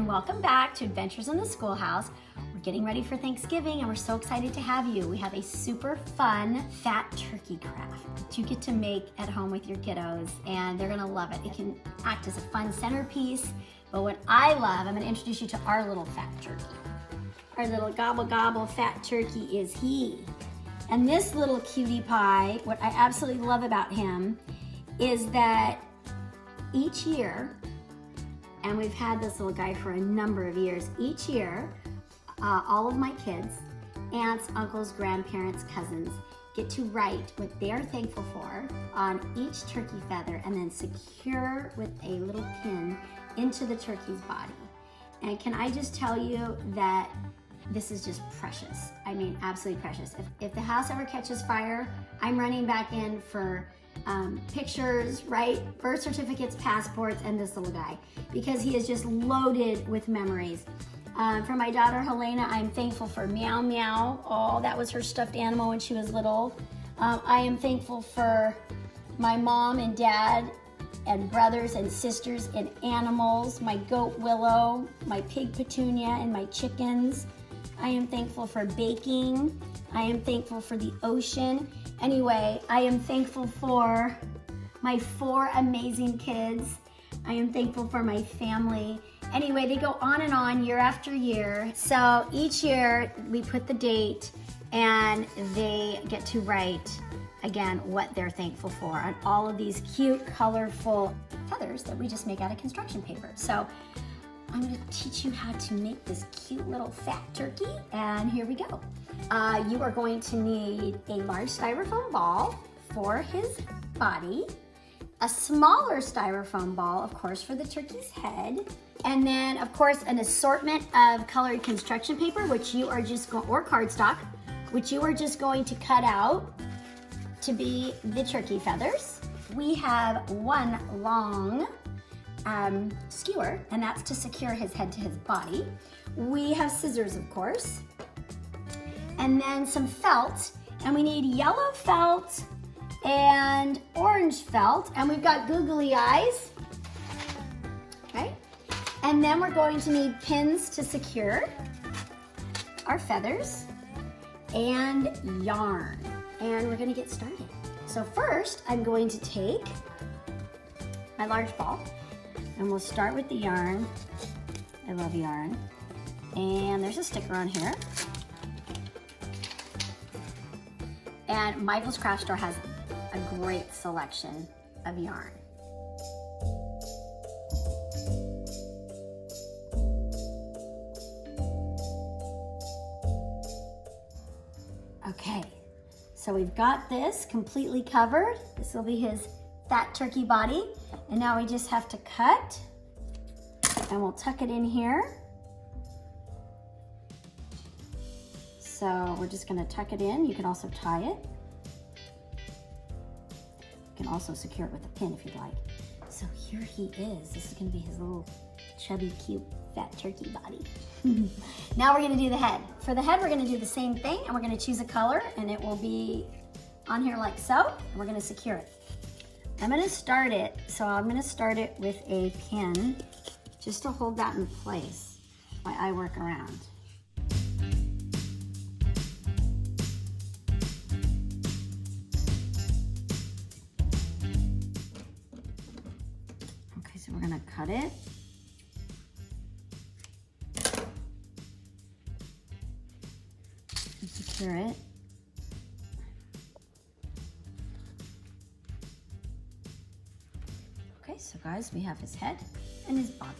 welcome back to Adventures in the Schoolhouse. We're getting ready for Thanksgiving and we're so excited to have you. We have a super fun fat turkey craft that you get to make at home with your kiddos and they're gonna love it. It can act as a fun centerpiece, but what I love, I'm gonna introduce you to our little fat turkey. Our little gobble gobble fat turkey is he. And this little cutie pie, what I absolutely love about him is that each year, and we've had this little guy for a number of years, each year, all of my kids, aunts, uncles, grandparents, cousins, get to write what they're thankful for on each turkey feather and then secure with a little pin into the turkey's body. And can I just tell you that this is just precious. I mean, absolutely precious. If the house ever catches fire, I'm running back in for pictures, right? Birth certificates, passports, and this little guy, because he is just loaded with memories. For my daughter Helena, I'm thankful for Meow Meow. Oh, that was her stuffed animal when she was little. I am thankful for my mom and dad and brothers and sisters and animals, my goat Willow, my pig Petunia, and my chickens. I am thankful for baking. I am thankful for the ocean. Anyway, I am thankful for my 4 amazing kids. I am thankful for my family. Anyway, they go on and on year after year. So each year we put the date and they get to write, again, what they're thankful for on all of these cute, colorful feathers that we just make out of construction paper. So I'm gonna teach you how to make this cute little fat turkey, and here we go. You are going to need a large styrofoam ball for his body, a smaller styrofoam ball, of course, for the turkey's head, and then, of course, an assortment of colored construction paper, which you are just going, or cardstock, which you are just going to cut out to be the turkey feathers. We have one long skewer, and that's to secure his head to his body. We have scissors, of course, and then some felt, and we need yellow felt and orange felt, and we've got googly eyes, okay? And then we're going to need pins to secure our feathers and yarn, and we're gonna get started. So first, I'm going to take my large ball, and we'll start with the yarn. I love yarn. And there's a sticker on here. And Michael's Craft Store has a great selection of yarn. Okay, so we've got this completely covered. This will be his fat turkey body. And now we just have to cut, and we'll tuck it in here. So we're just gonna tuck it in. You can also tie it. You can also secure it with a pin if you'd like. So here he is. This is gonna be his little chubby, cute, fat turkey body. Now we're gonna do the head. For the head, we're gonna do the same thing, and we're gonna choose a color, and it will be on here like so, and we're gonna secure it. I'm gonna start it with a pin just to hold that in place while I work around. Okay, so we're gonna cut it. And secure it. Okay, so guys, we have his head and his body.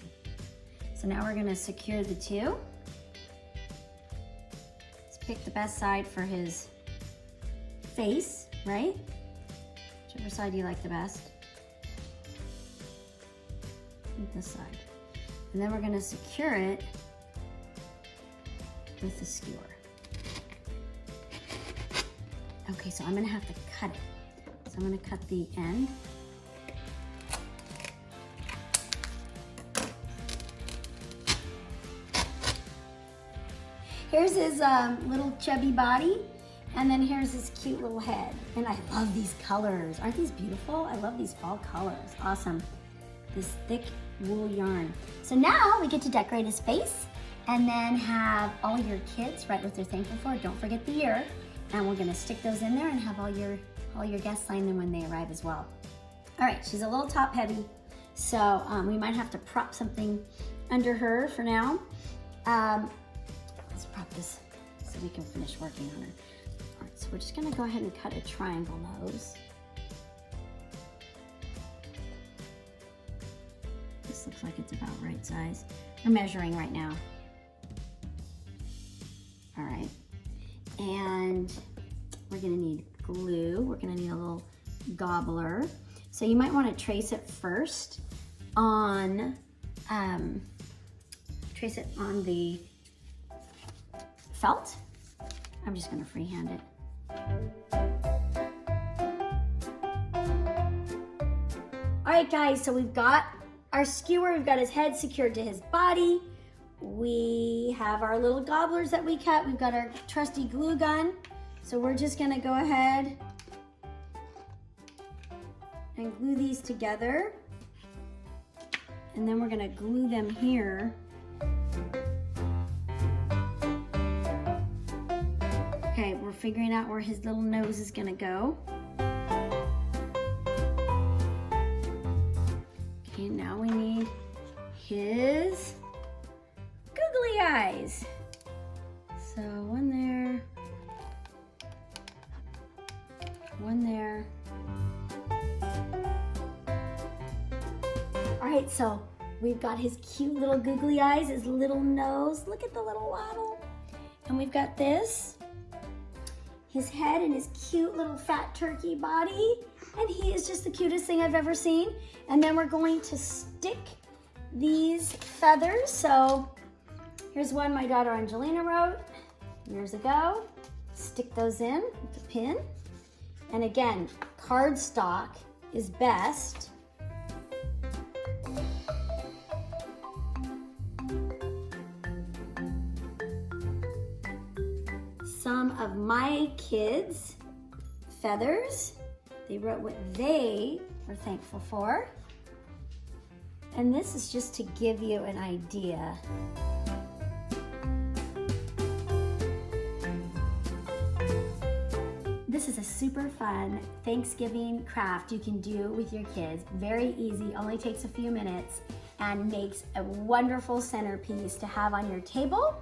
So now we're gonna secure the two. Let's pick the best side for his face, right? Whichever side you like the best. Pick this side. And then we're gonna secure it with the skewer. Okay, so I'm gonna have to cut it. So I'm gonna cut the end. Here's his little chubby body, and then here's his cute little head. And I love these colors. Aren't these beautiful? I love these fall colors. Awesome. this thick wool yarn. So now we get to decorate his face and then have all your kids write what they're thankful for. Don't forget the year. And we're gonna stick those in there and have all your guests sign them when they arrive as well. All right, she's a little top heavy, so we might have to prop something under her for now. Let's prop this so we can finish working on her. All right, so we're just gonna go ahead and cut a triangle nose. This looks like it's about right size. We're measuring right now. All right, and we're gonna need glue. We're gonna need a little gobbler. So you might wanna trace it first on, the felt. I'm just gonna freehand it. All right, guys, so we've got our skewer, we've got his head secured to his body. We have our little gobblers that we cut. We've got our trusty glue gun. So we're just gonna go ahead and glue these together. And then we're gonna glue them here. Okay, we're figuring out where his little nose is gonna go. Okay, now we need his googly eyes. So one there, one there. All right, so we've got his cute little googly eyes, his little nose. Look at the little waddle. And we've got this, his head and his cute little fat turkey body. And he is just the cutest thing I've ever seen. And then we're going to stick these feathers. So here's one my daughter Angelina wrote years ago. Stick those in with the pin. And again, cardstock is best. Some of my kids' feathers, they wrote what they were thankful for. And this is just to give you an idea. This is a super fun Thanksgiving craft you can do with your kids. Very easy, only takes a few minutes, and makes a wonderful centerpiece to have on your table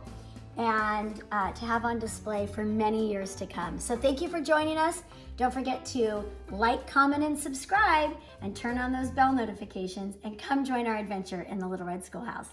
and to have on display for many years to come. So thank you for joining us. Don't forget to like, comment, and subscribe, and turn on those bell notifications, and come join our adventure in the Little Red Schoolhouse.